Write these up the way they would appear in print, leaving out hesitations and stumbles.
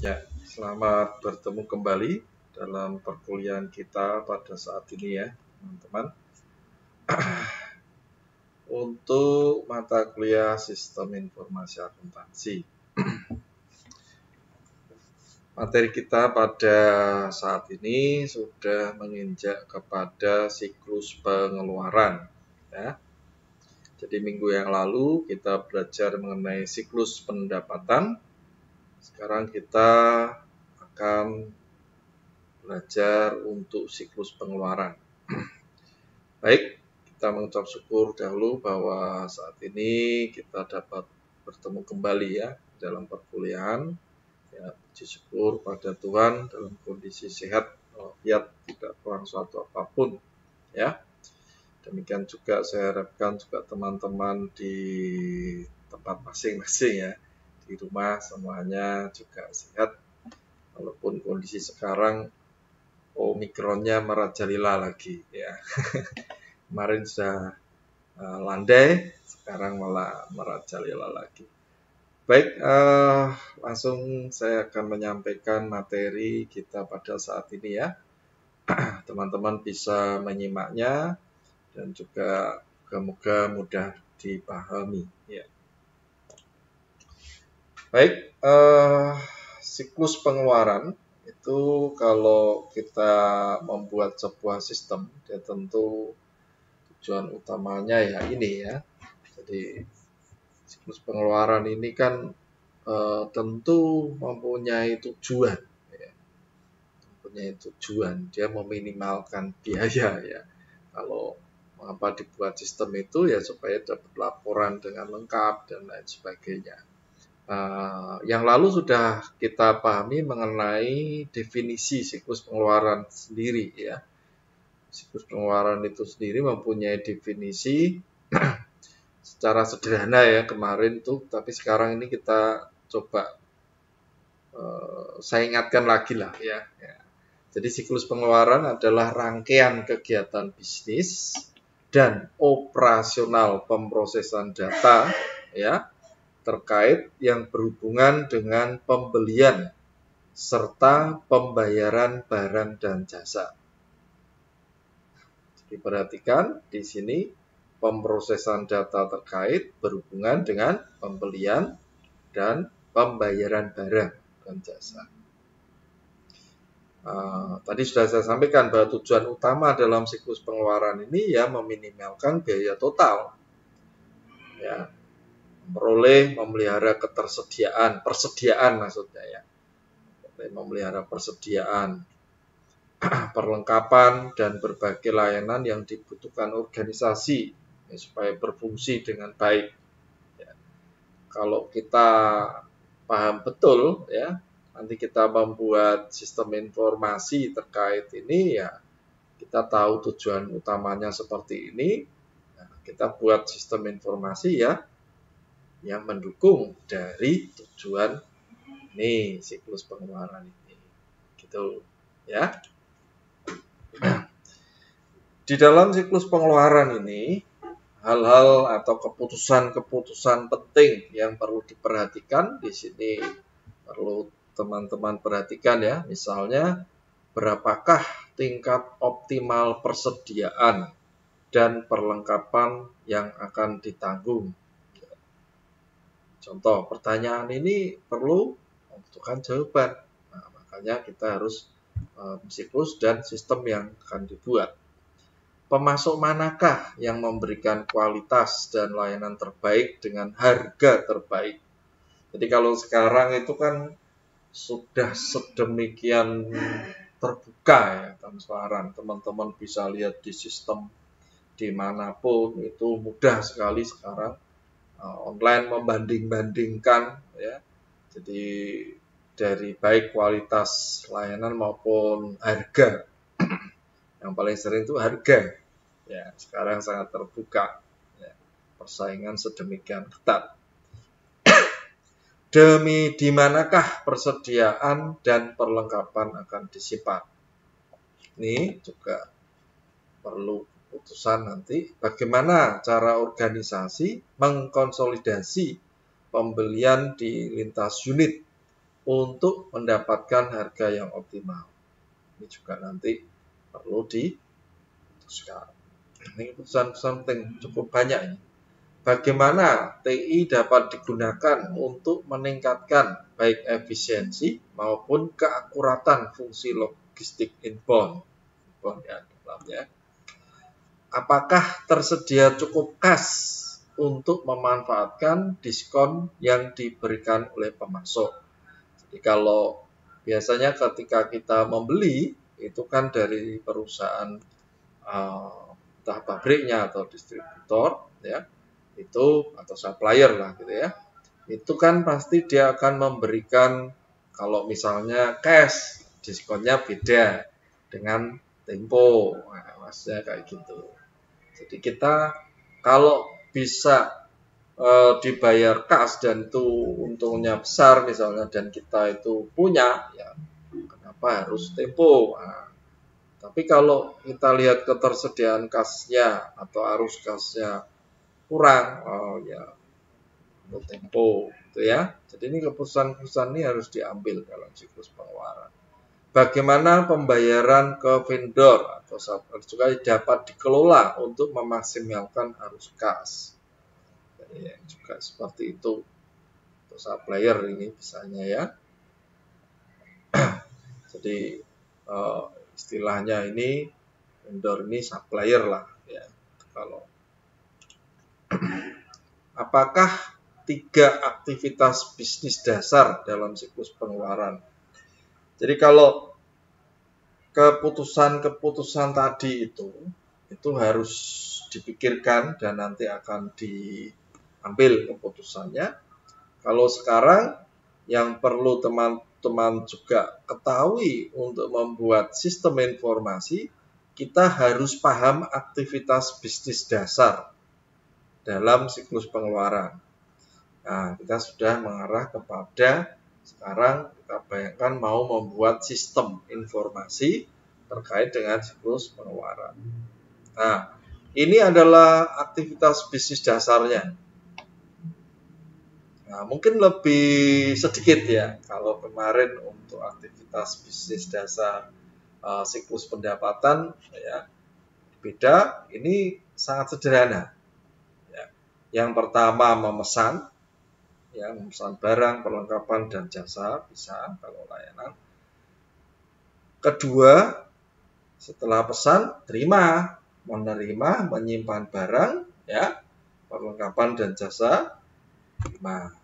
Ya, selamat bertemu kembali dalam perkuliahan kita pada saat ini ya, teman-teman. Untuk mata kuliah Sistem Informasi Akuntansi. Materi kita pada saat ini sudah menginjak kepada siklus pengeluaran. Ya. Jadi minggu yang lalu kita belajar mengenai siklus pendapatan. Sekarang kita akan belajar untuk siklus pengeluaran. Baik, kita mengucap syukur dahulu bahwa saat ini kita dapat bertemu kembali ya dalam perkuliahan. Ya, puji syukur pada Tuhan dalam kondisi sehat, walafiat, tidak kurang suatu apapun. Ya, demikian juga saya harapkan juga teman-teman di tempat masing-masing ya, di rumah semuanya juga sehat. Walaupun kondisi sekarang Omikronnya merajalela lagi ya. Kemarin sudah landai, sekarang malah merajalela lagi. Baik, langsung saya akan menyampaikan materi kita pada saat ini ya. Teman-teman bisa menyimaknya dan juga semoga mudah dipahami ya. Baik, siklus pengeluaran itu kalau kita membuat sebuah sistem, dia tentu tujuan utamanya ya ini ya. Jadi siklus pengeluaran ini kan tentu mempunyai tujuan, ya. Mempunyai tujuan. Dia meminimalkan biaya ya. Kalau mengapa dibuat sistem itu ya supaya dapat laporan dengan lengkap dan lain sebagainya. Yang lalu sudah kita pahami mengenai definisi siklus pengeluaran sendiri ya. Siklus pengeluaran itu sendiri mempunyai definisi secara sederhana ya kemarin tuh, tapi sekarang ini kita coba saya ingatkan lagi lah ya. Jadi siklus pengeluaran adalah rangkaian kegiatan bisnis dan operasional pemrosesan data ya terkait yang berhubungan dengan pembelian serta pembayaran barang dan jasa. Jadi perhatikan di sini pemrosesan data terkait berhubungan dengan pembelian dan pembayaran barang dan jasa. Tadi sudah saya sampaikan bahwa tujuan utama dalam siklus pengeluaran ini ya meminimalkan biaya total. Ya, memelihara persediaan maksudnya ya. Memelihara persediaan, perlengkapan dan berbagai layanan yang dibutuhkan organisasi ya, supaya berfungsi dengan baik. Ya. Kalau kita paham betul ya, nanti kita membuat sistem informasi terkait ini ya, kita tahu tujuan utamanya seperti ini. Nah, kita buat sistem informasi ya yang mendukung dari tujuan ini siklus pengeluaran ini, gitu ya. Di dalam siklus pengeluaran ini hal-hal atau keputusan-keputusan penting yang perlu diperhatikan di sini perlu teman-teman perhatikan ya. Misalnya berapakah tingkat optimal persediaan dan perlengkapan yang akan ditanggung. Contoh pertanyaan ini perlu membutuhkan jawaban. Nah, makanya kita harus siklus dan sistem yang akan dibuat. Pemasok manakah yang memberikan kualitas dan layanan terbaik dengan harga terbaik? Jadi kalau sekarang itu kan sudah sedemikian terbuka ya, transparan. Teman-teman bisa lihat di sistem dimanapun itu mudah sekali sekarang online membanding-bandingkan ya. Jadi dari baik kualitas layanan maupun harga. Yang paling sering itu harga. Ya, sekarang sangat terbuka. Ya, persaingan sedemikian ketat. Di manakah persediaan dan perlengkapan akan disimpan? Ini juga perlu keputusan nanti. Bagaimana cara organisasi mengkonsolidasi pembelian di lintas unit untuk mendapatkan harga yang optimal. Ini juga nanti perlu diputuskan. Ini pesan-pesan penting, cukup banyak ini. Bagaimana TI dapat digunakan untuk meningkatkan baik efisiensi maupun keakuratan fungsi logistik inbound ya, dalamnya. Apakah tersedia cukup kas untuk memanfaatkan diskon yang diberikan oleh pemasok? Jadi kalau biasanya ketika kita membeli itu kan dari perusahaan entah pabriknya atau distributor ya, itu atau supplier lah gitu ya. Itu kan pasti dia akan memberikan kalau misalnya cash diskonnya beda dengan Tempo. Nah, maksudnya kayak gitu. Jadi kita kalau bisa dibayar kas dan itu untungnya besar misalnya dan kita itu punya ya kenapa harus Tempo? Nah, tapi kalau kita lihat ketersediaan kasnya atau arus kasnya kurang, oh ya untuk Tempo gitu ya. Jadi ini keputusan-keputusan ini harus diambil dalam siklus pengeluaran. Bagaimana pembayaran ke vendor atau supplier juga dapat dikelola untuk memaksimalkan arus kas. Jadi juga seperti itu untuk supplier ini misalnya ya. Jadi istilahnya ini vendor ini supplier lah ya. Kalau apakah 3 aktivitas bisnis dasar dalam siklus pengeluaran? Jadi kalau keputusan-keputusan tadi itu harus dipikirkan dan nanti akan diambil keputusannya. Kalau sekarang yang perlu teman-teman juga ketahui untuk membuat sistem informasi, kita harus paham aktivitas bisnis dasar dalam siklus pengeluaran. Nah, kita sudah mengarah kepada sekarang kita bayangkan mau membuat sistem informasi terkait dengan siklus pengeluaran. Nah, ini adalah aktivitas bisnis dasarnya. Nah, mungkin lebih sedikit ya kalau kemarin untuk aktivitas bisnis dasar siklus pendapatan ya beda. Ini sangat sederhana. Ya. Yang pertama memesan. Ya, memesan barang, perlengkapan, dan jasa bisa kalau layanan. Kedua, setelah pesan, terima, menerima, menyimpan barang, ya, perlengkapan dan jasa, terima.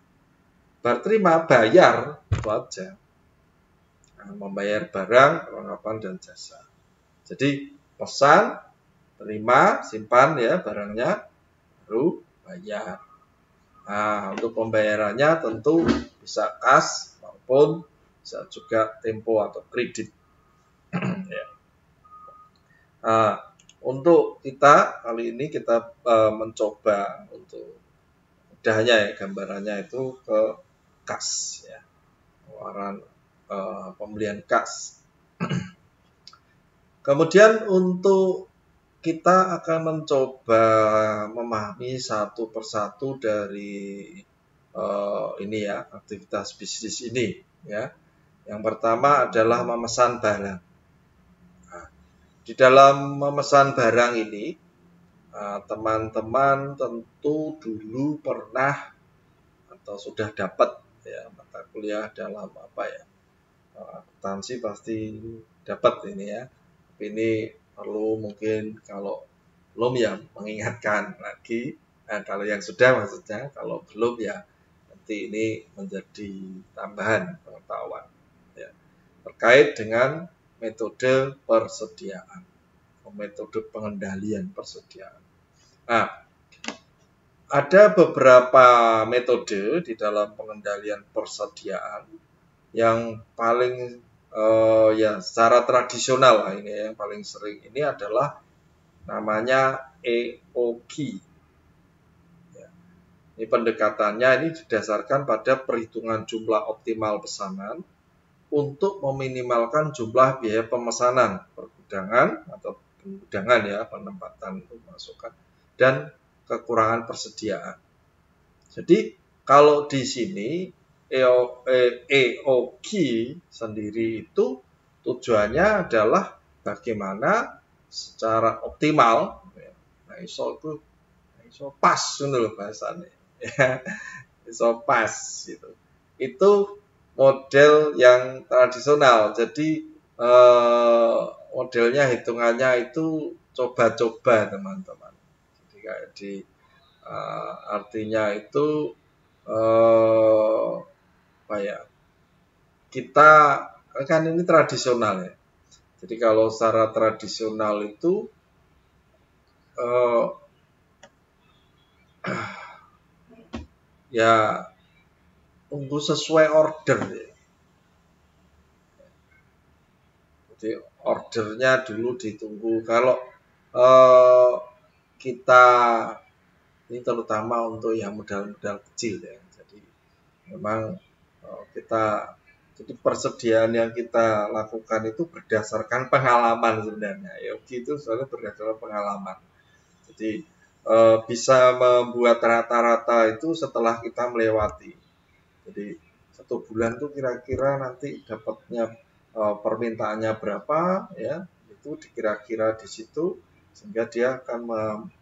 Berterima, bayar, itu aja. Nah, membayar barang, perlengkapan, dan jasa. Jadi, pesan, terima, simpan ya barangnya, baru bayar. Nah, untuk pembayarannya tentu bisa kas maupun bisa juga Tempo atau kredit. Ya. Nah, untuk kita kali ini kita mencoba untuk mudahnya ya gambarannya itu ke kas ya, pengeluaran pembelian kas. Kemudian untuk kita akan mencoba memahami satu persatu dari ini ya aktivitas bisnis ini ya. Yang pertama adalah memesan barang. Nah, di dalam memesan barang ini teman-teman tentu dulu pernah atau sudah dapat ya mata kuliah dalam apa ya akuntansi pasti dapat ini ya. Tapi ini perlu mungkin kalau belum ya mengingatkan lagi. Nah, kalau yang sudah maksudnya, kalau belum ya nanti ini menjadi tambahan pengetahuan ya, terkait dengan metode persediaan, metode pengendalian persediaan. Nah, ada beberapa metode di dalam pengendalian persediaan yang paling ya secara tradisional lah ini yang paling sering ini adalah namanya EOQ. Ya. Ini pendekatannya ini didasarkan pada perhitungan jumlah optimal pesanan untuk meminimalkan jumlah biaya pemesanan, pergudangan atau penggudangan ya, penempatan pemasukan dan kekurangan persediaan. Jadi kalau di sini EOG sendiri itu tujuannya adalah bagaimana secara optimal, nah iso pas loh bahasanya, ya, iso pas gitu. Itu model yang tradisional. Jadi modelnya hitungannya itu coba-coba teman-teman. Jadi kayak di artinya itu apa ya? Kita kan ini tradisional ya. Jadi kalau secara tradisional itu ya tunggu sesuai order ya. Jadi ordernya dulu ditunggu. Kalau kita ini terutama untuk yang modal-modal kecil ya. Jadi memang kita jadi persediaan yang kita lakukan itu berdasarkan pengalaman sebenarnya. Yogi itu soalnya berdasarkan pengalaman. Jadi bisa membuat rata-rata itu setelah kita melewati. Jadi 1 bulan tuh kira-kira nanti dapatnya permintaannya berapa ya, itu dikira-kira di situ sehingga dia akan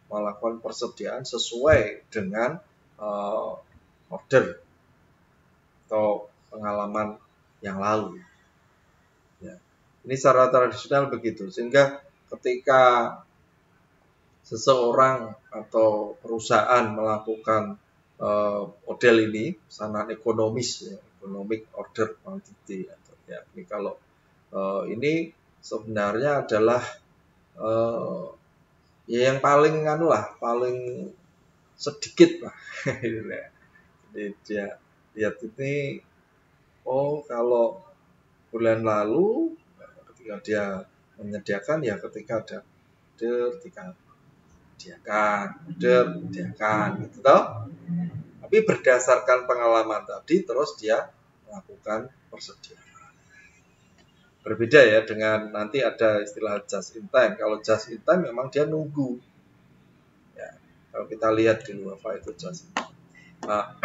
melakukan persediaan sesuai dengan order atau pengalaman yang lalu. Ya. Ini secara tradisional begitu, sehingga ketika seseorang atau perusahaan melakukan model ini, pesanan ekonomis, ya, economic order quantity. Ya, ini kalau ini sebenarnya adalah ya yang paling paling sedikit lah. Jadi dia lihat ini, oh kalau bulan lalu ketika dia menyediakan ya ketika ada order, ketika diakan gitu toh. Tapi berdasarkan pengalaman tadi terus dia melakukan persediaan. Berbeda ya dengan nanti ada istilah just in time. Kalau just in time memang dia nunggu. Ya, kalau kita lihat di luar itu just in time. Nah,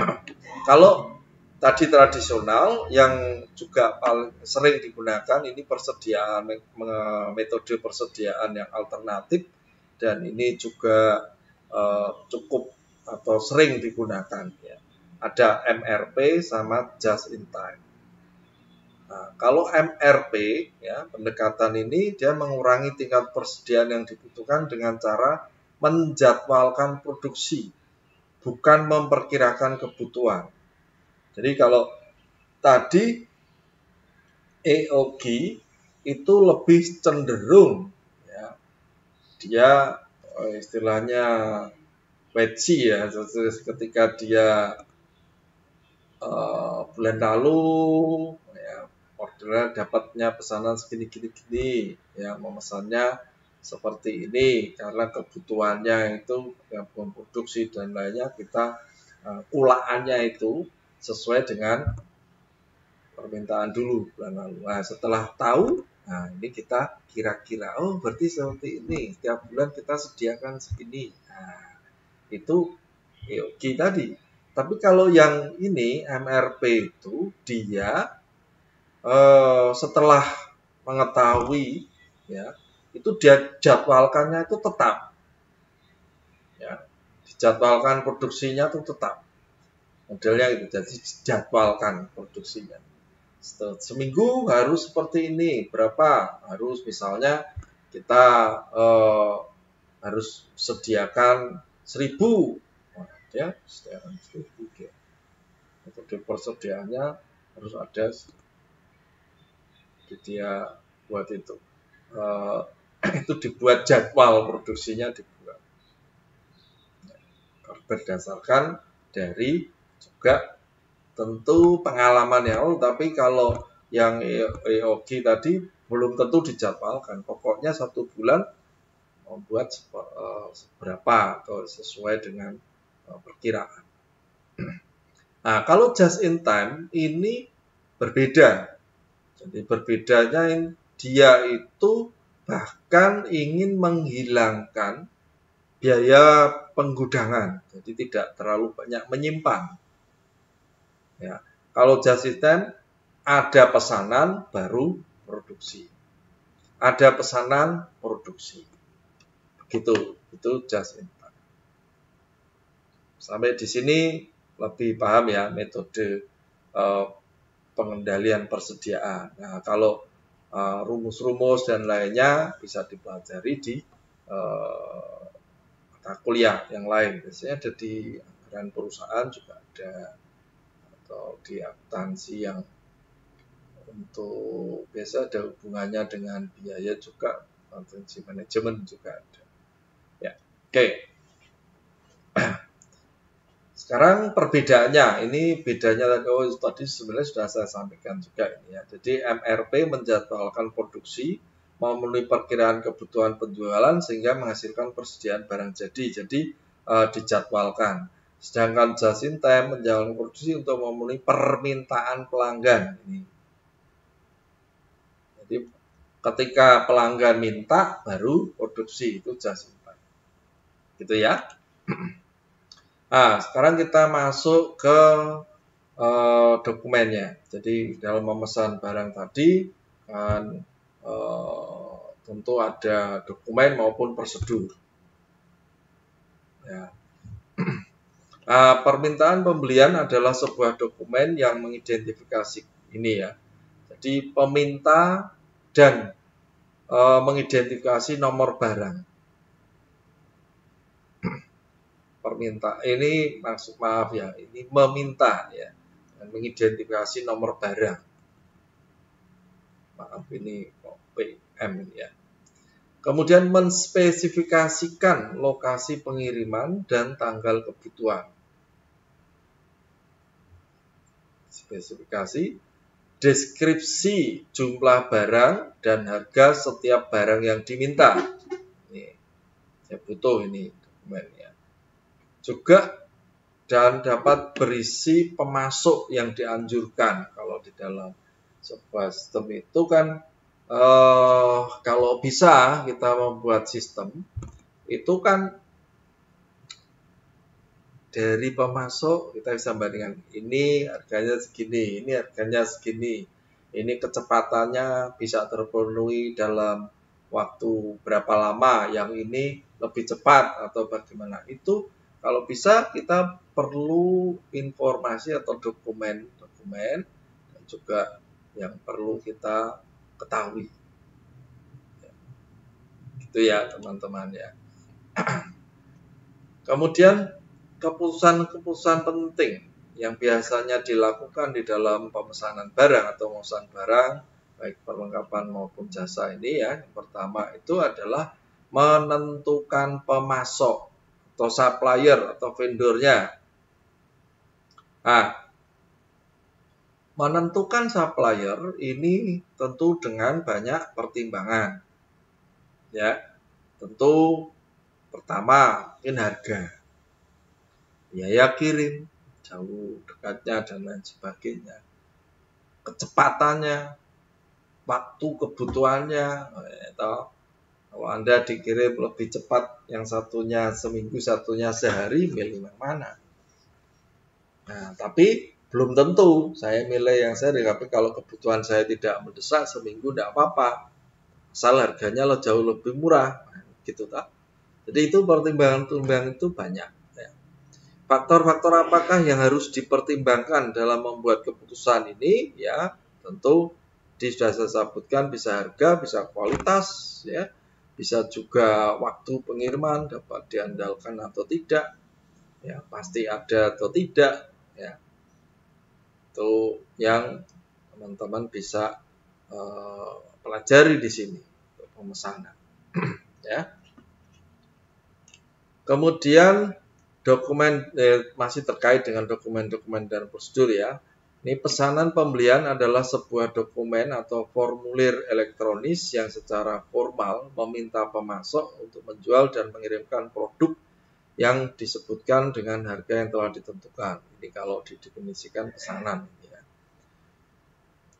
kalau tadi tradisional yang juga paling sering digunakan ini persediaan, metode persediaan yang alternatif, dan ini juga cukup atau sering digunakan ya. Ada MRP sama just in time. Nah, kalau MRP ya, pendekatan ini dia mengurangi tingkat persediaan yang dibutuhkan dengan cara menjadwalkan produksi, bukan memperkirakan kebutuhan. Jadi kalau tadi EOG itu lebih cenderung ya, dia istilahnya wait see ya, ketika dia bulan lalu ya, orderan dapatnya pesanan segini ya, memesannya seperti ini karena kebutuhannya itu ya, produksi dan lainnya, kita ulaannya itu sesuai dengan permintaan dulu bulan lalu. Nah, setelah tahu, nah ini kita kira-kira, oh berarti seperti ini, setiap bulan kita sediakan segini. Nah, itu EOG tadi. Tapi kalau yang ini MRP itu dia setelah mengetahui ya, itu dia jadwalkannya itu tetap. Ya, dijadwalkan produksinya itu tetap. Modelnya itu jadi dijadwalkan produksinya. Seminggu harus seperti ini, berapa harus, misalnya kita harus sediakan 1000, ya sediakan 1000 ya. Metode persediaannya harus ada, dia buat itu itu dibuat jadwal produksinya, dibuat berdasarkan dari juga tentu pengalaman ya. Tapi kalau yang EOG tadi belum tentu dijadwalkan, pokoknya 1 bulan membuat seberapa atau sesuai dengan perkiraan. Nah, kalau just in time ini berbeda. Jadi berbedanya dia itu bahkan ingin menghilangkan biaya penggudangan. Jadi tidak terlalu banyak menyimpan. Ya. Kalau just in time ada pesanan baru produksi. Ada pesanan produksi. Begitu, itu just in time. Sampai di sini lebih paham ya metode pengendalian persediaan. Nah, kalau rumus-rumus dan lainnya bisa dipelajari di mata kuliah yang lain. Biasanya ada di anggaran perusahaan juga ada, atau di akuntansi yang untuk biasa ada hubungannya dengan biaya juga, akuntansi manajemen juga ada. Ya, oke. Sekarang perbedaannya, ini bedanya tadi sebenarnya sudah saya sampaikan juga ini ya. Jadi MRP menjadwalkan produksi, memenuhi perkiraan kebutuhan penjualan sehingga menghasilkan persediaan barang jadi. Jadi dijadwalkan. Sedangkan just in time menjalankan produksi untuk memenuhi permintaan pelanggan. Ini. Jadi ketika pelanggan minta baru produksi, itu just in time. Gitu ya. Nah, sekarang kita masuk ke dokumennya. Jadi dalam memesan barang tadi kan tentu ada dokumen maupun prosedur. Ya. Permintaan pembelian adalah sebuah dokumen yang mengidentifikasi ini ya. Jadi peminta dan mengidentifikasi nomor barang. Permintaan ini maksud maaf ya, ini meminta ya, dan mengidentifikasi nomor barang. Maaf ini PM ya. Kemudian menspesifikasikan lokasi pengiriman dan tanggal kebutuhan. Spesifikasi, deskripsi jumlah barang dan harga setiap barang yang diminta. Ini saya butuh ini dokumennya. Juga dan dapat berisi pemasok yang dianjurkan. Kalau di dalam sebuah sistem itu kan kalau bisa kita membuat sistem itu kan dari pemasok kita bisa bandingkan ini harganya segini, ini harganya segini, ini kecepatannya bisa terpenuhi dalam waktu berapa lama, yang ini lebih cepat atau bagaimana. Itu kalau bisa kita perlu informasi atau dokumen dan juga yang perlu kita ketahui. Gitu ya teman-teman ya. Kemudian keputusan-keputusan penting yang biasanya dilakukan di dalam pemesanan barang atau pemesanan barang, baik perlengkapan maupun jasa ini ya. Yang pertama itu adalah menentukan pemasok atau supplier atau vendornya. Nah, menentukan supplier ini tentu dengan banyak pertimbangan. Ya, tentu pertama mungkin harga, biaya kirim, jauh dekatnya dan lain sebagainya, kecepatannya, waktu kebutuhannya, atau kalau Anda dikirim lebih cepat, yang satunya seminggu, satunya sehari, milih yang mana? Nah, tapi belum tentu saya milih yang sehari, tapi kalau kebutuhan saya tidak mendesak, seminggu tidak apa-apa. Asal harganya jauh lebih murah, gitu tak? Jadi itu pertimbangan-pertimbangan itu banyak. Ya. Faktor-faktor apakah yang harus dipertimbangkan dalam membuat keputusan ini? Ya, tentu sudah saya sebutkan, bisa harga, bisa kualitas, ya. Bisa juga waktu pengiriman dapat diandalkan atau tidak, ya pasti ada atau tidak, ya itu yang teman-teman bisa pelajari di sini untuk pemesanan, ya. Kemudian dokumen masih terkait dengan dokumen-dokumen dan prosedur ya. Ini pesanan pembelian adalah sebuah dokumen atau formulir elektronis yang secara formal meminta pemasok untuk menjual dan mengirimkan produk yang disebutkan dengan harga yang telah ditentukan. Ini kalau didefinisikan pesanan. Ya.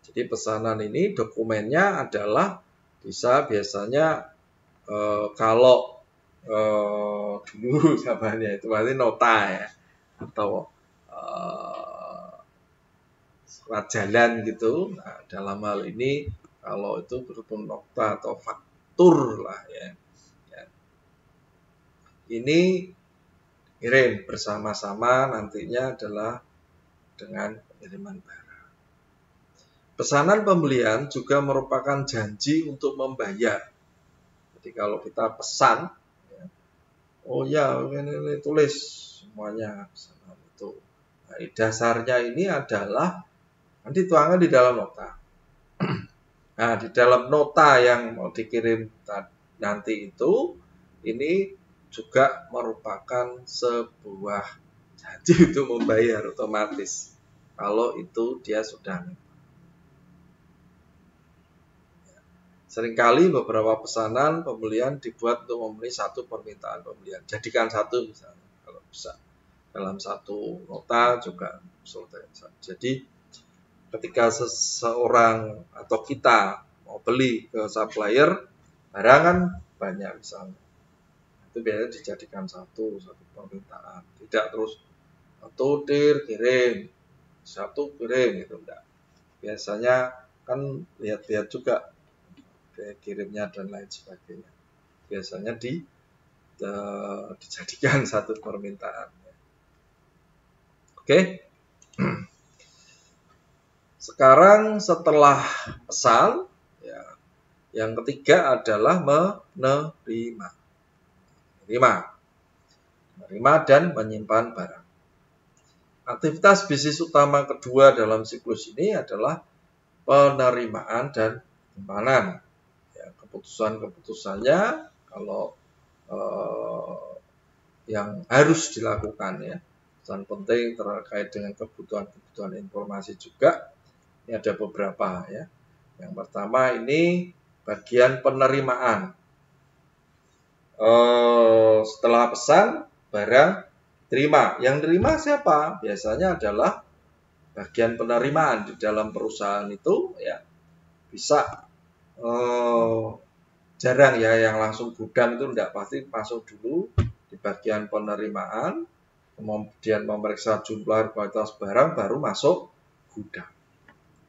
Jadi pesanan ini dokumennya adalah bisa biasanya kalau dulu zamannya itu berarti nota ya, atau surat jalan gitu. Nah, dalam hal ini kalau itu berhubung nokta atau faktur lah ya. Ini kirim bersama-sama nantinya adalah dengan pengiriman barang. Pesanan pembelian juga merupakan janji untuk membayar. Jadi kalau kita pesan, ya, oh ya ini tulis semuanya pesanan itu. Nah, dasarnya ini adalah nanti tuangkan di dalam nota. Nah, di dalam nota yang mau dikirim nanti itu, ini juga merupakan sebuah janji untuk membayar otomatis. Kalau itu dia sudah. Seringkali beberapa pesanan pembelian dibuat untuk memenuhi satu permintaan pembelian. Jadikan satu misalnya, kalau bisa. Dalam satu nota juga selesai. Jadi ketika seseorang atau kita mau beli ke supplier, barang kan banyak misalnya. Itu biasanya dijadikan satu permintaan. Tidak terus satu kirim, satu kirim gitu enggak. Biasanya kan lihat-lihat juga kirimnya dan lain sebagainya. Biasanya dijadikan satu permintaan. Oke. Sekarang setelah pesan, ya, yang ketiga adalah menerima. Menerima dan menyimpan barang. Aktivitas bisnis utama kedua dalam siklus ini adalah penerimaan dan penyimpanan. Ya, keputusannya kalau yang harus dilakukan ya, pesan penting terkait dengan kebutuhan informasi juga. Ini ada beberapa ya. Yang pertama ini bagian penerimaan. Setelah pesan barang terima. Yang terima siapa? Biasanya adalah bagian penerimaan di dalam perusahaan itu ya. Bisa jarang ya yang langsung gudang itu tidak pasti masuk dulu di bagian penerimaan, kemudian memeriksa jumlah kualitas barang baru masuk gudang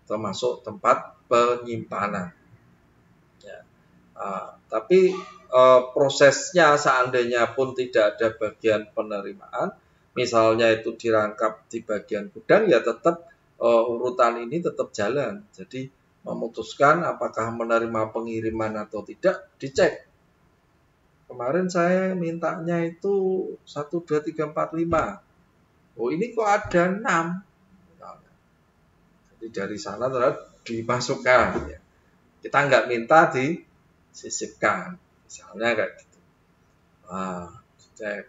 atau masuk tempat penyimpanan. Ya. Tapi prosesnya seandainya pun tidak ada bagian penerimaan, misalnya itu dirangkap di bagian gudang, ya tetap urutan ini tetap jalan. Jadi memutuskan apakah menerima pengiriman atau tidak, dicek. Kemarin saya mintanya itu 1, 2, 3, 4, 5. Oh ini kok ada 6. Jadi dari sana terus dimasukkan. Ya. Kita nggak minta disisipkan. Misalnya kayak gitu. Cek.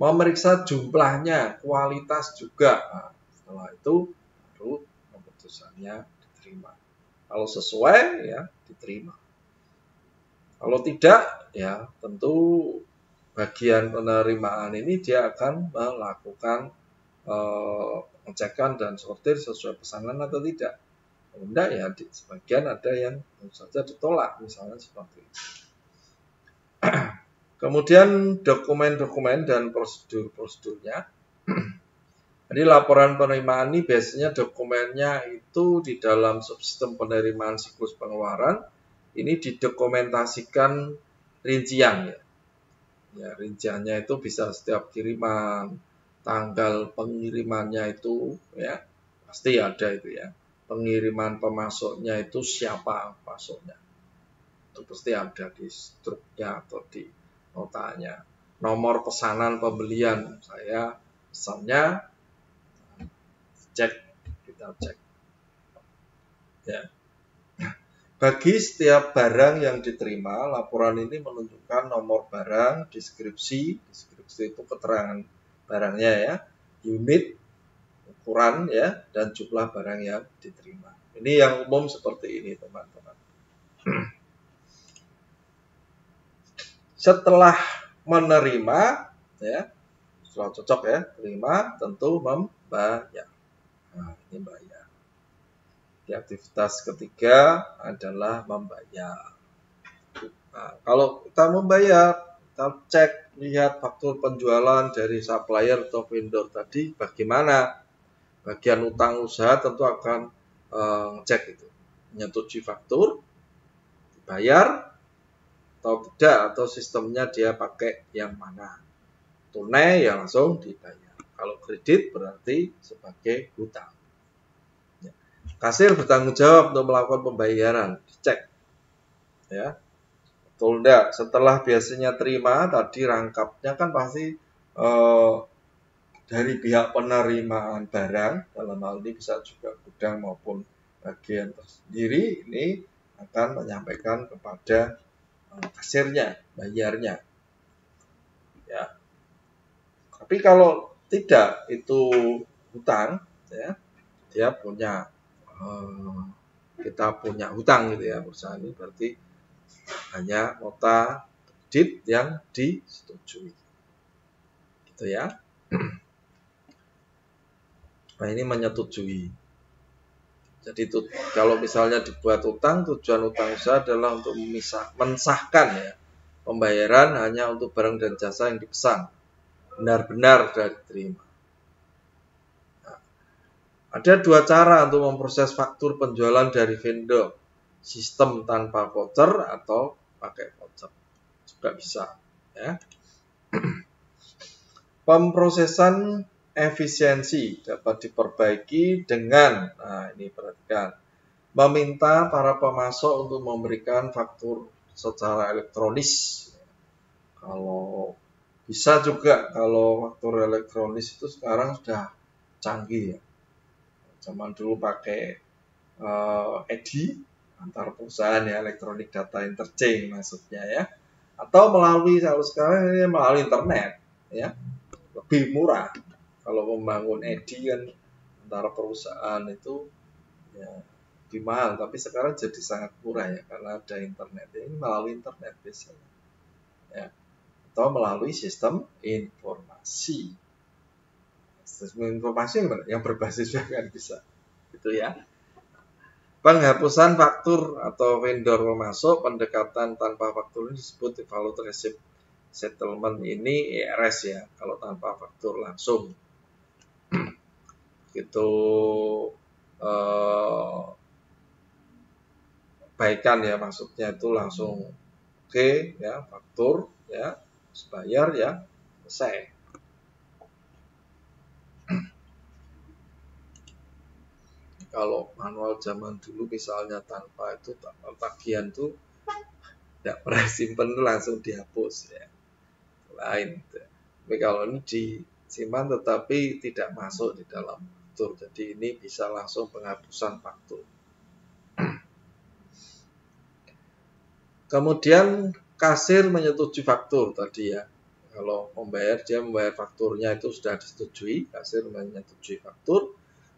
Memeriksa jumlahnya, kualitas juga. Nah, setelah itu baru keputusannya diterima. Kalau sesuai ya diterima. Kalau tidak ya tentu bagian penerimaan ini dia akan melakukan pengecekan dan sortir sesuai pesanan atau tidak. Kalau enggak ya sebagian ada yang tentu saja ditolak misalnya seperti itu. Kemudian dokumen-dokumen dan prosedur-prosedurnya. Jadi laporan penerimaan ini biasanya dokumennya itu di dalam subsistem penerimaan siklus pengeluaran ini didokumentasikan rincian ya. Ya, rinciannya itu bisa setiap kiriman, tanggal pengirimannya itu ya pasti ada itu ya. Pengiriman pemasoknya itu siapa masuknya. Itu pasti ada di struknya atau di notanya. Nomor pesanan pembelian saya pesannya kita cek. Ya. Bagi setiap barang yang diterima, laporan ini menunjukkan nomor barang, deskripsi itu keterangan barangnya ya, unit, ukuran ya, dan jumlah barang yang diterima. Ini yang umum seperti ini teman-teman. Setelah menerima ya, setelah cocok ya, terima tentu membayar. Nah, ini bayar. Di aktivitas ketiga adalah membayar. Nah, kalau kita membayar, kita cek, lihat faktur penjualan dari supplier atau vendor tadi bagaimana. bagian utang usaha tentu akan ngecek itu, menyetujui faktur, dibayar atau tidak, atau sistemnya dia pakai yang mana. Tunai ya langsung dibayar. Kalau kredit berarti sebagai hutang. Kasir bertanggung jawab untuk melakukan pembayaran, dicek. Ya. Betul enggak? Setelah biasanya terima, tadi rangkapnya kan pasti dari pihak penerimaan barang, dalam hal ini bisa juga gudang maupun bagian tersendiri, ini akan menyampaikan kepada kasirnya, bayarnya. Ya. Tapi kalau tidak itu hutang, ya, dia punya kita punya hutang gitu ya, perusahaan ini berarti hanya nota kredit yang disetujui, gitu ya. Nah ini menyetujui. Jadi kalau misalnya dibuat utang, tujuan utang usaha adalah untuk mensahkan ya pembayaran hanya untuk barang dan jasa yang dipesan benar-benar sudah diterima. Nah, ada dua cara untuk memproses faktur penjualan dari vendor, sistem tanpa voucher atau pakai voucher juga bisa. Ya. Pemprosesan efisiensi dapat diperbaiki dengan, nah ini perhatikan, meminta para pemasok untuk memberikan faktur secara elektronis. Kalau bisa juga, kalau faktur elektronis itu sekarang sudah canggih ya. Zaman dulu pakai EDI antar perusahaan ya, Electronic Data Interchange maksudnya ya. Atau melalui, kalau sekarang ini melalui internet ya, lebih murah. Kalau membangun EDI kan antara perusahaan itu ya lebih mahal, tapi sekarang jadi sangat murah ya karena ada internet. Ini melalui internet biasanya. Ya. Atau melalui sistem informasi. Sistem informasi yang berbasis web kan bisa. Gitu ya. Penghapusan faktur atau vendor memasuk, pendekatan tanpa faktur ini disebut evaluate receipt settlement, ini ERS ya, kalau tanpa faktur langsung. Gitu baikan ya, maksudnya itu langsung oke ya, faktur ya, bayar ya, selesai. Kalau manual zaman dulu misalnya tanpa itu, tagihan tuh tidak pernah simpen tuh langsung dihapus ya, lain. Tapi kalau ini disimpan tetapi tidak masuk di dalam faktur, jadi ini bisa langsung penghapusan faktur. Kemudian kasir menyetujui faktur tadi ya. Kalau membayar, dia membayar fakturnya itu sudah disetujui, kasir menyetujui faktur.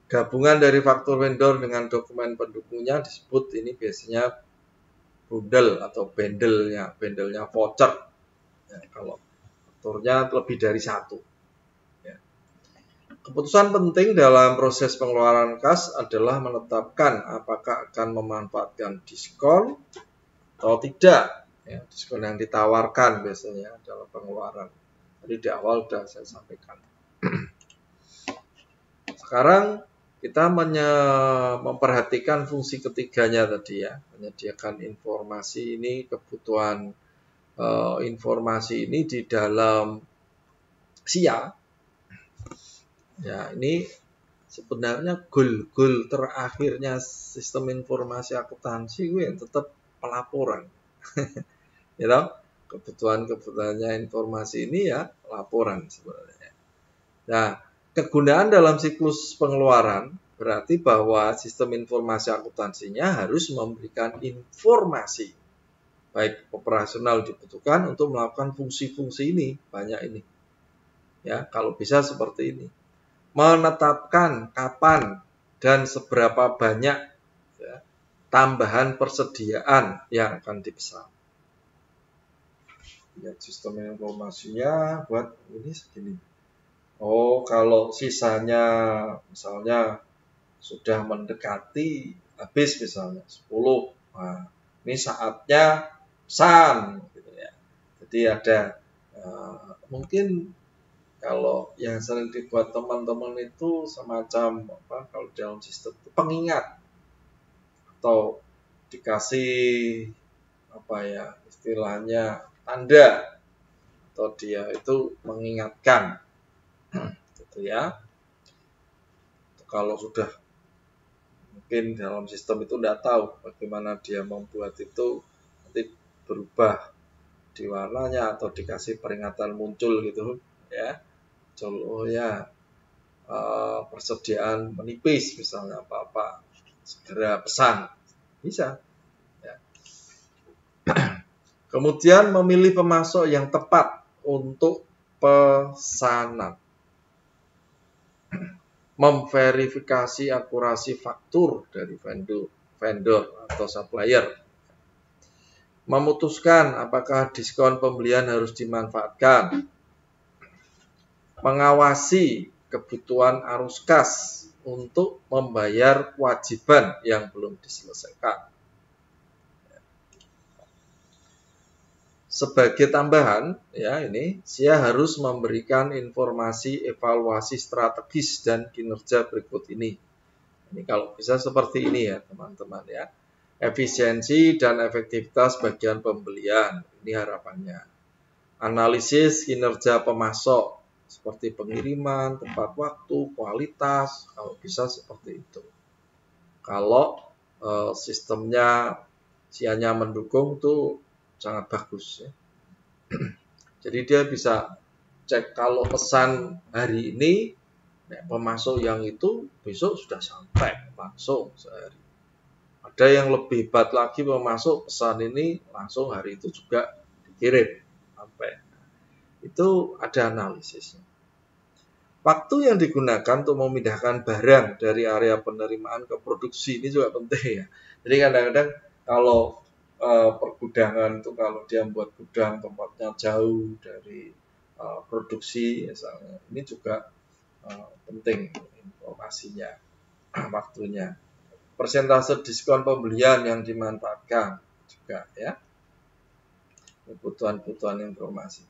Gabungan dari faktur vendor dengan dokumen pendukungnya disebut, ini biasanya bundle atau bandelnya voucher. Ya, kalau fakturnya lebih dari satu. Ya. Keputusan penting dalam proses pengeluaran kas adalah menetapkan apakah akan memanfaatkan diskon atau tidak. Ya, diskon yang ditawarkan biasanya dalam pengeluaran. Tadi di awal sudah saya sampaikan. Sekarang kita memperhatikan fungsi ketiganya tadi ya, menyediakan informasi. Ini kebutuhan informasi ini di dalam SIA. Ya, ini sebenarnya goal terakhirnya sistem informasi akuntansi gue tetap pelaporan. You know? Kebutuhannya informasi ini ya laporan sebenarnya. Nah, kegunaan dalam siklus pengeluaran berarti bahwa sistem informasi akuntansinya harus memberikan informasi baik operasional dibutuhkan untuk melakukan fungsi-fungsi ini, banyak ini. Ya, kalau bisa seperti ini. Menetapkan kapan dan seberapa banyak ya, tambahan persediaan yang akan dipesan. Ya, sistem informasinya buat ini segini. Oh, kalau sisanya misalnya sudah mendekati habis misalnya 10. Nah, ini saatnya pesan gitu ya. Jadi ada mungkin Kalau yang sering dibuat teman-teman itu semacam apa, kalau dalam sistem itu pengingat, atau dikasih apa ya istilahnya tanda, atau dia itu mengingatkan gitu ya. Kalau sudah mungkin dalam sistem itu tidak tahu bagaimana dia membuat itu, nanti berubah di warnanya atau dikasih peringatan muncul gitu ya. Oh ya, persediaan menipis misalnya apa-apa, segera pesan, bisa ya. Kemudian memilih pemasok yang tepat untuk pesanan, memverifikasi akurasi faktur dari vendor atau supplier, memutuskan apakah diskon pembelian harus dimanfaatkan, mengawasi kebutuhan arus kas untuk membayar kewajiban yang belum diselesaikan. Sebagai tambahan, ya ini, saya harus memberikan informasi evaluasi strategis dan kinerja berikut ini. Ini kalau bisa seperti ini ya, teman-teman ya. Efisiensi dan efektivitas bagian pembelian, ini harapannya. Analisis kinerja pemasok, seperti pengiriman, tepat waktu, kualitas, kalau bisa seperti itu. Kalau sistemnya sianya mendukung tuh sangat bagus ya. Jadi dia bisa cek kalau pesan hari ini, pemasok yang itu besok sudah sampai langsung sehari. Ada yang lebih hebat lagi, pemasok pesan ini langsung hari itu juga dikirim sampai. Itu ada analisisnya. Waktu yang digunakan untuk memindahkan barang dari area penerimaan ke produksi ini juga penting ya. Jadi kadang-kadang kalau pergudangan itu, kalau dia membuat gudang tempatnya jauh dari produksi misalnya, ini juga penting informasinya, waktunya. Persentase diskon pembelian yang dimanfaatkan juga ya, kebutuhan-kebutuhan informasi.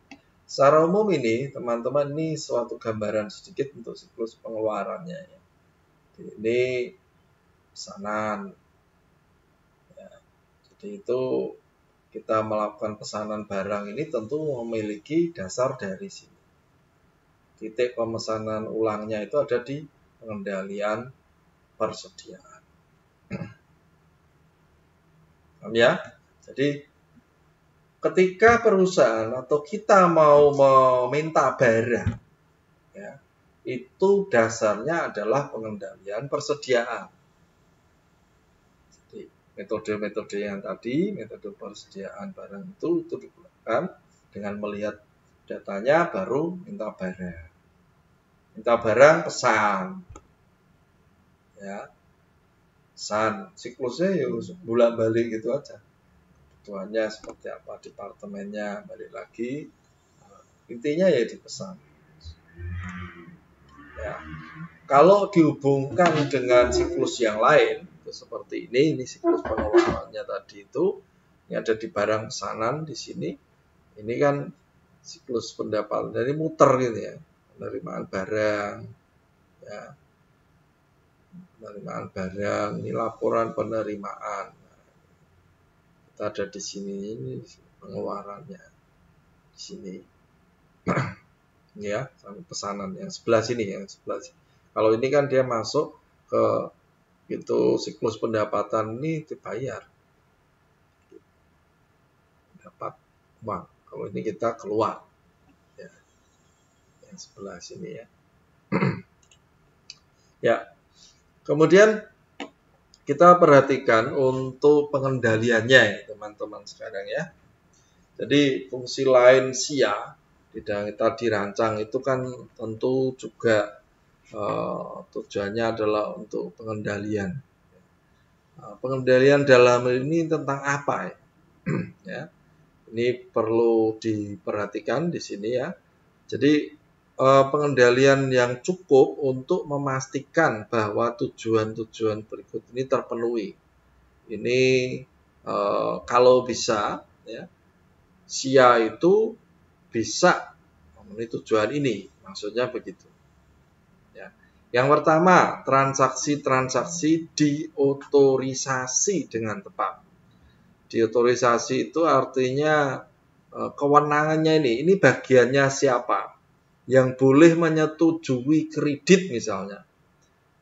Secara umum ini teman-teman, ini suatu gambaran sedikit untuk siklus pengeluarannya ya. Ini pesanan ya. Jadi itu kita melakukan pesanan barang ini tentu memiliki dasar dari sini. Titik pemesanan ulangnya itu ada di pengendalian persediaan. Ya, jadi ketika perusahaan atau kita mau meminta barang, ya, itu dasarnya adalah pengendalian persediaan. Jadi metode-metode yang tadi, metode persediaan barang itu digunakan dengan melihat datanya baru minta barang. Minta barang pesan, ya. Pesan, siklusnya ya bolak-balik gitu aja. Kebutuhannya seperti apa, departemennya balik lagi, intinya ya dipesan. Ya. Kalau dihubungkan dengan siklus yang lain, itu seperti ini siklus pengeluarannya tadi itu, ini ada di barang pesanan di sini. Ini kan siklus pendapatan, jadi muter gitu ya, penerimaan barang, ya. Penerimaan barang, ini laporan penerimaan. Kita ada di sini, ini pengeluarannya di sini. Ya, sampai pesanan yang sebelah sini, yang sebelah sini. Kalau ini kan dia masuk ke itu siklus pendapatan, ini dibayar, dapat uang. Kalau ini kita keluar, ya, yang sebelah sini ya. Ya, kemudian kita perhatikan untuk pengendaliannya ya teman-teman sekarang ya. Jadi fungsi lain SIA kita dirancang itu kan tentu juga tujuannya adalah untuk pengendalian. Pengendalian dalam ini tentang apa ya? Ya, ini perlu diperhatikan di sini ya. Jadi pengendalian yang cukup untuk memastikan bahwa tujuan-tujuan berikut ini terpenuhi. Ini kalau bisa ya, SIA itu bisa memenuhi tujuan ini, Maksudnya begitu. Ya. Yang pertama, transaksi-transaksi diotorisasi dengan tepat. Diotorisasi itu artinya kewenangannya ini bagiannya siapa yang boleh menyetujui kredit misalnya.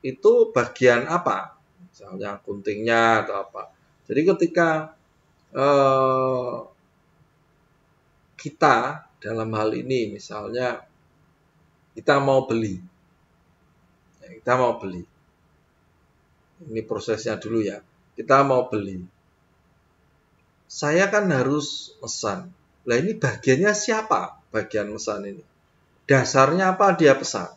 Itu bagian apa? Misalnya akuntingnya atau apa. Jadi ketika kita dalam hal ini misalnya kita mau beli. Ini prosesnya dulu ya. Kita mau beli. Saya kan harus pesan. Lah ini bagiannya siapa? Bagian pesan ini. Dasarnya apa dia pesan?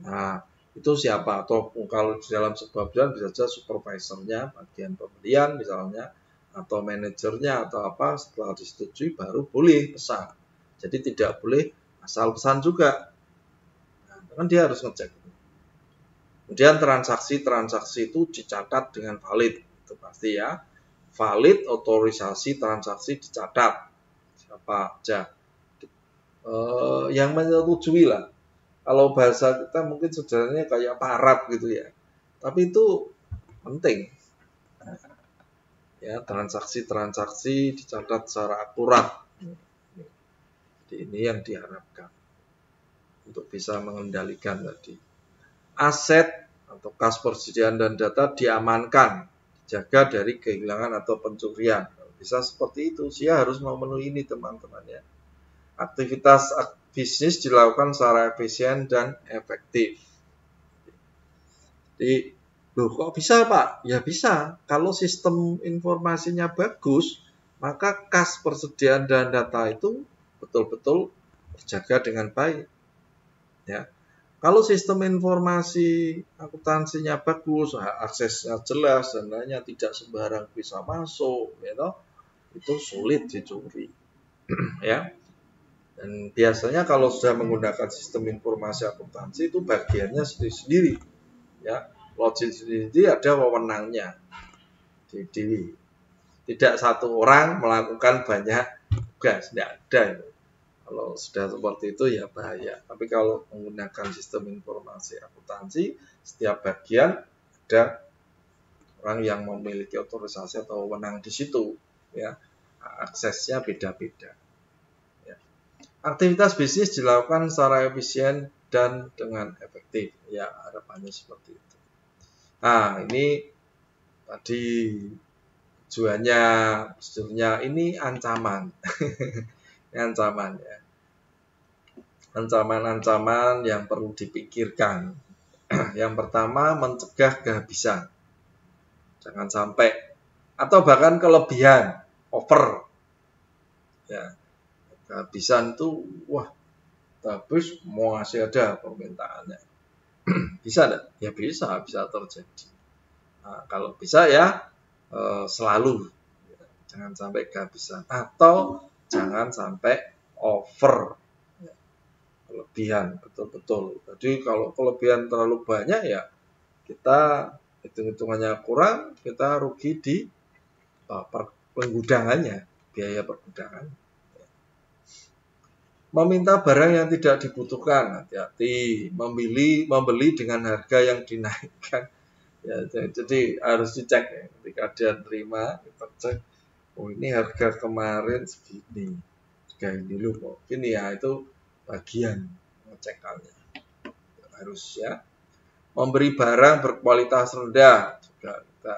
Nah, itu siapa? Atau kalau di dalam sebuah perusahaan bisa saja supervisornya, bagian pembelian misalnya, atau manajernya atau apa, setelah disetujui baru boleh pesan. Jadi tidak boleh asal pesan juga. Nah, kan dia harus ngecek. Kemudian transaksi-transaksi itu dicatat dengan valid. Itu pasti ya. Valid, otorisasi, transaksi dicatat. Siapa aja. Yang menyetujui lah. Kalau bahasa kita mungkin sebenarnya kayak parat gitu ya. Tapi itu penting. Ya, transaksi-transaksi dicatat secara akurat. Jadi ini yang diharapkan untuk bisa mengendalikan tadi. Aset atau kas persediaan dan data diamankan, dijaga dari kehilangan atau pencurian. Bisa seperti itu, dia harus memenuhi ini teman-teman ya. Aktivitas bisnis dilakukan secara efisien dan efektif. Jadi, loh kok bisa Pak? Ya bisa, kalau sistem informasinya bagus, maka kas persediaan dan data itu betul-betul terjaga dengan baik. Ya. Kalau sistem informasi akuntansinya bagus, aksesnya jelas dan lainnya tidak sembarang bisa masuk, gitu, itu sulit dicuri, ya. Dan biasanya kalau sudah menggunakan sistem informasi akuntansi itu bagiannya sendiri-sendiri, ya. Login sendiri ada wewenangnya. Jadi tidak satu orang melakukan banyak tugas, tidak ada itu. Kalau sudah seperti itu ya bahaya. Tapi kalau menggunakan sistem informasi akuntansi, setiap bagian ada orang yang memiliki otorisasi atau wewenang di situ, ya. Aksesnya beda-beda. Ya. Aktivitas bisnis dilakukan secara efisien dan dengan efektif. Ya, harapannya seperti itu. Nah, ini tadi tujuannya, prosedurnya ini ancaman. Ini ancaman ya. Ancaman-ancaman yang perlu dipikirkan. Yang pertama, mencegah kehabisan. Jangan sampai. Atau bahkan kelebihan, over. Ya, kehabisan itu, wah, habis mau ngasih ada permintaannya. Bisa enggak? Ya bisa terjadi. Nah, kalau bisa ya selalu. Jangan sampai kehabisan. Atau jangan sampai over. Kelebihan betul-betul. Jadi kalau kelebihan terlalu banyak ya kita hitung-hitungannya kurang, kita rugi di penggudangannya, biaya pergudangan. Meminta barang yang tidak dibutuhkan, hati-hati. Membeli dengan harga yang dinaikkan. Ya, jadi harus dicek ya. Ketika dia terima, kita cek. Oh ini harga kemarin segini. Harga ini loh kok. Gini ya itu bagian ngecekannya. Harus ya. Memberi barang berkualitas rendah juga kita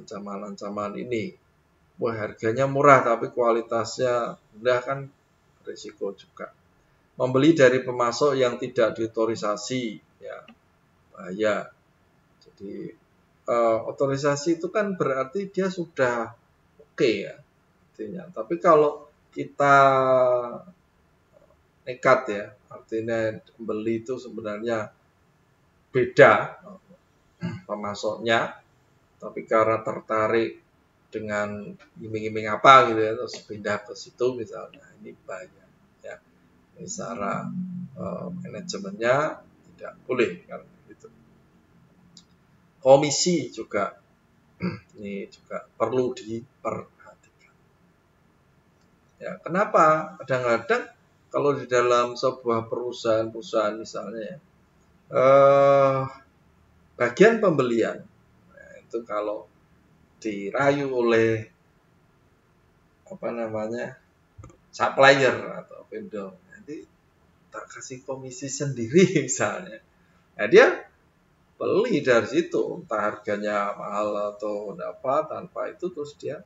ancaman-ancaman ini. Wah harganya murah tapi kualitasnya rendah kan risiko juga. Membeli dari pemasok yang tidak diotorisasi ya bahaya. Jadi otorisasi itu kan berarti dia sudah oke ya artinya. Tapi kalau kita nekat ya, artinya beli itu sebenarnya beda pemasoknya, tapi karena tertarik dengan iming-iming apa gitu ya, terus pindah ke situ misalnya, ini bahaya ya. Ini secara manajemennya tidak boleh kan gitu. Komisi juga ini juga perlu diperhatikan. Ya, kenapa? Kadang-kadang kalau di dalam sebuah perusahaan misalnya ya, bagian pembelian itu kalau dirayu oleh supplier atau vendor, nanti tak kasih komisi sendiri misalnya. Nah, dia beli dari situ, entah harganya mahal atau apa, tanpa itu terus dia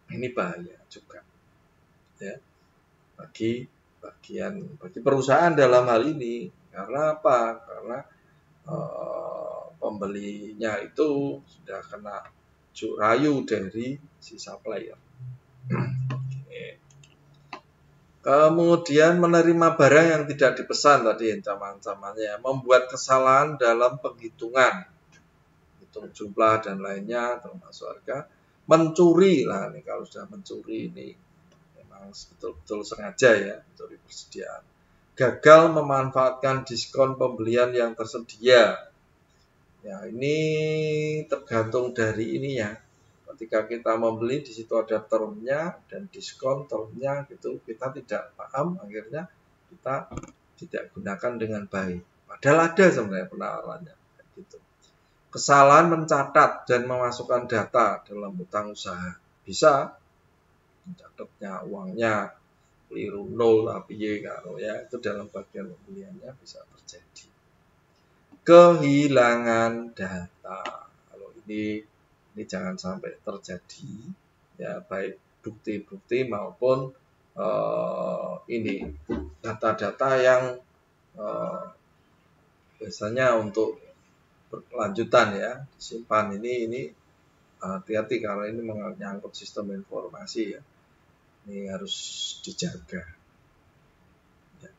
ini bahaya juga ya bagi perusahaan dalam hal ini. Karena apa? Karena pembelinya itu sudah kena rayu dari si supplier. Kemudian menerima barang yang tidak dipesan tadi ancaman-ancamannya, membuat kesalahan dalam penghitungan, hitung jumlah dan lainnya termasuk harga, mencuri lah nih, kalau sudah mencuri ini memang betul-betul sengaja ya, mencuri persediaan. Gagal memanfaatkan diskon pembelian yang tersedia. Ya, ini tergantung dari ini ya. Ketika kita membeli di situ ada termnya dan diskon termnya gitu, kita tidak paham, akhirnya kita tidak gunakan dengan baik. Padahal ada sebenarnya penawarannya gitu. Kesalahan mencatat dan memasukkan data dalam utang usaha. Bisa mencatatnya uangnya keliru nol ya, itu dalam bagian pembeliannya bisa terjadi. Kehilangan data. Kalau ini jangan sampai terjadi ya, baik bukti-bukti maupun ini data-data yang biasanya untuk berkelanjutan ya, disimpan ini hati-hati karena ini menyangkut sistem informasi ya. Ini harus dijaga. Ya.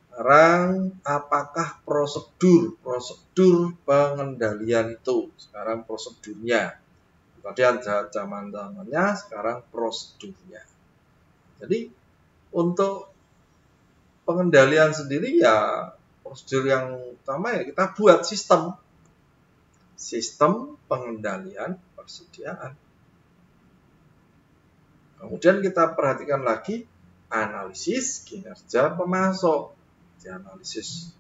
Sekarang apakah prosedur pengendalian itu? Sekarang prosedurnya. Tadi ancaman-ancamannya, sekarang prosedurnya. Jadi untuk pengendalian sendiri ya, prosedur yang utama ya kita buat sistem pengendalian persediaan. Kemudian kita perhatikan lagi analisis kinerja pemasok. Analisis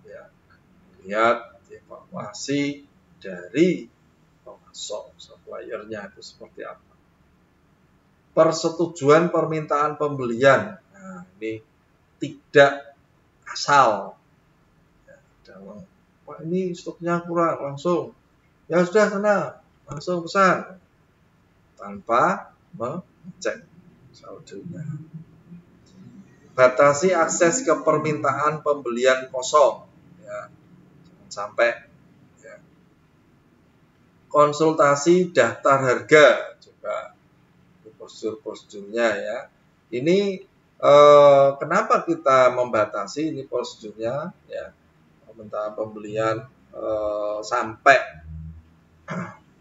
ya, lihat evaluasi dari pemasok, suppliernya itu seperti apa. Persetujuan permintaan pembelian, nah ini tidak asal ya, Pak ini stoknya kurang, langsung ya sudah sana langsung pesan tanpa mengecek saldonya. Batasi akses ke permintaan pembelian kosong ya, jangan sampai ya. Konsultasi daftar harga juga prosedurnya ya. Ini kenapa kita membatasi ini prosedurnya ya, permintaan pembelian sampai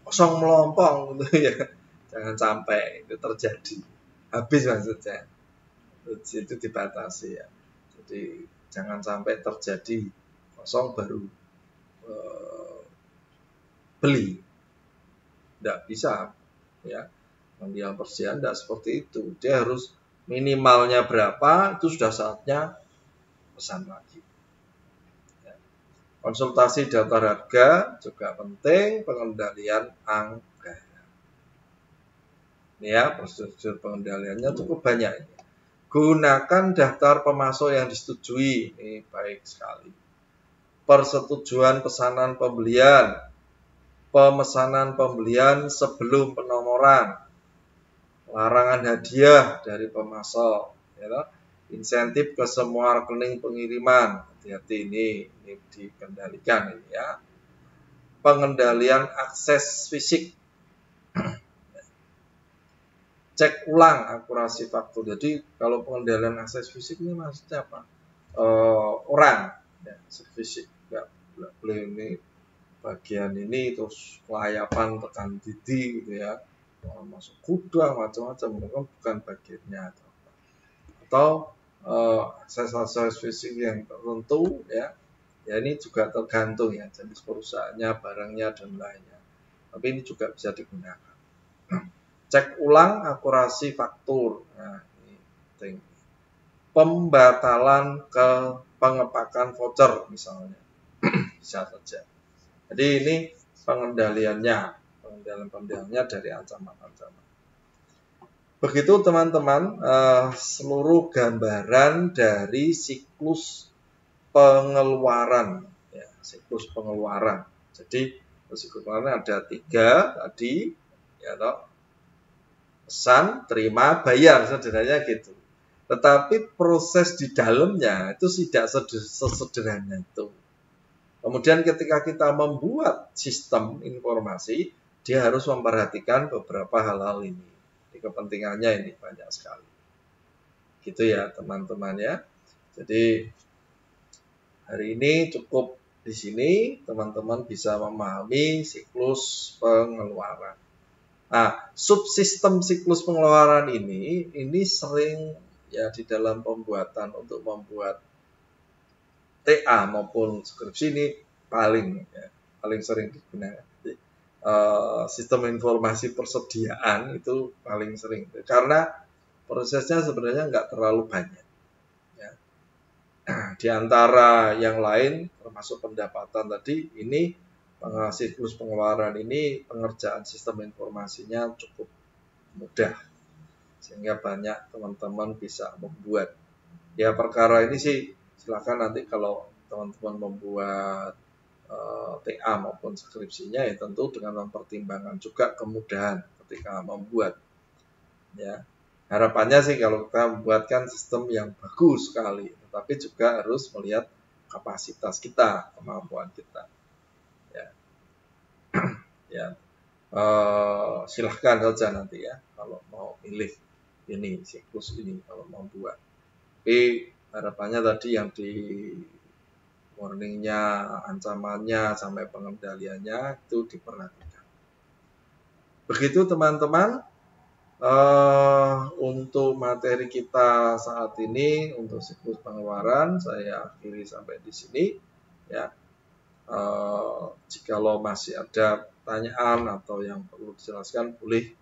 kosong melompong gitu ya, jangan sampai itu terjadi, habis maksudnya. Itu dibatasi ya. Jadi jangan sampai terjadi kosong baru beli. Tidak bisa ya. Pembelian persediaan tidak seperti itu. Dia harus minimalnya berapa, itu sudah saatnya pesan lagi. Ya. Konsultasi daftar harga juga penting, pengendalian anggaran. Ini ya, prosedur pengendaliannya cukup banyak ini. Gunakan daftar pemasok yang disetujui. Ini baik sekali. Persetujuan pesanan pembelian. Pemesanan pembelian sebelum penomoran. Larangan hadiah dari pemasok. Ya, insentif ke semua rekening pengiriman. Hati-hati ini dikendalikan ini ya. Pengendalian akses fisik. Cek ulang akurasi faktur. Jadi kalau pengendalian akses fisik ini maksudnya apa? Orang ya, fisik nggak boleh ini bagian ini terus kelayapan tekan didi gitu ya, masuk gudang macam-macam, bukan bagiannya atau akses fisik yang tertentu ya ini juga tergantung ya jenis perusahaannya, barangnya dan lainnya, tapi ini juga bisa digunakan. Cek ulang akurasi faktur. Nah, ini penting. Pembatalan ke pengepakan voucher misalnya. Bisa saja. Jadi ini pengendaliannya dari ancaman-ancaman. Begitu teman-teman, seluruh gambaran dari siklus pengeluaran, ya, siklus pengeluaran. Jadi siklus pengeluaran ada 3 tadi, ya toh, pesan, terima, bayar, sederhananya gitu. Tetapi proses di dalamnya itu tidak sesederhana itu. Kemudian ketika kita membuat sistem informasi, dia harus memperhatikan beberapa hal-hal ini. Jadi kepentingannya ini banyak sekali. Gitu ya teman-teman ya. Jadi hari ini cukup di sini, teman-teman bisa memahami siklus pengeluaran. Nah, subsistem siklus pengeluaran ini sering ya di dalam pembuatan untuk membuat TA maupun skripsi ini paling sering digunakan. Jadi, sistem informasi persediaan itu paling sering karena prosesnya sebenarnya nggak terlalu banyak. Ya. Di antara yang lain termasuk pendapatan tadi ini siklus pengeluaran ini pengerjaan sistem informasinya cukup mudah sehingga banyak teman-teman bisa membuat. Ya perkara ini sih silakan nanti kalau teman-teman membuat TA maupun skripsinya ya tentu dengan mempertimbangkan juga kemudahan ketika membuat. Ya harapannya sih kalau kita membuatkan sistem yang bagus sekali, tetapi juga harus melihat kapasitas kita, kemampuan kita. Ya, ya. Silahkan saja nanti ya kalau mau pilih ini siklus ini kalau mau buat. Tapi harapannya tadi yang di warningnya, ancamannya sampai pengendaliannya itu diperhatikan. Begitu teman-teman untuk materi kita saat ini untuk siklus pengeluaran saya akhiri sampai di sini ya. Jikalau masih ada pertanyaan atau yang perlu dijelaskan boleh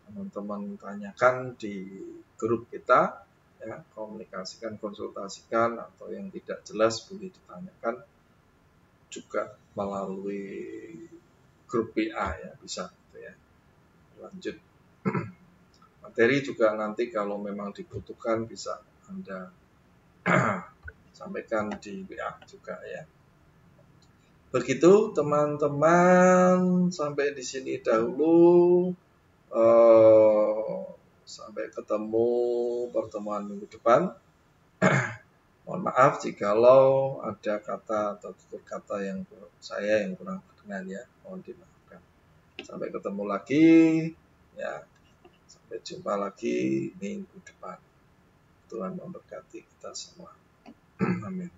teman-teman tanyakan di grup kita ya, komunikasikan, konsultasikan atau yang tidak jelas boleh ditanyakan juga melalui grup WA ya bisa gitu ya. Lanjut materi juga nanti kalau memang dibutuhkan bisa Anda sampaikan di WA juga ya. Begitu teman-teman, sampai di sini dahulu. Sampai ketemu pertemuan minggu depan. Mohon maaf jikalau ada kata atau tutur kata yang saya yang kurang berkenan ya, mohon dimaafkan. Sampai ketemu lagi ya. Sampai jumpa lagi minggu depan. Tuhan memberkati kita semua. Amin.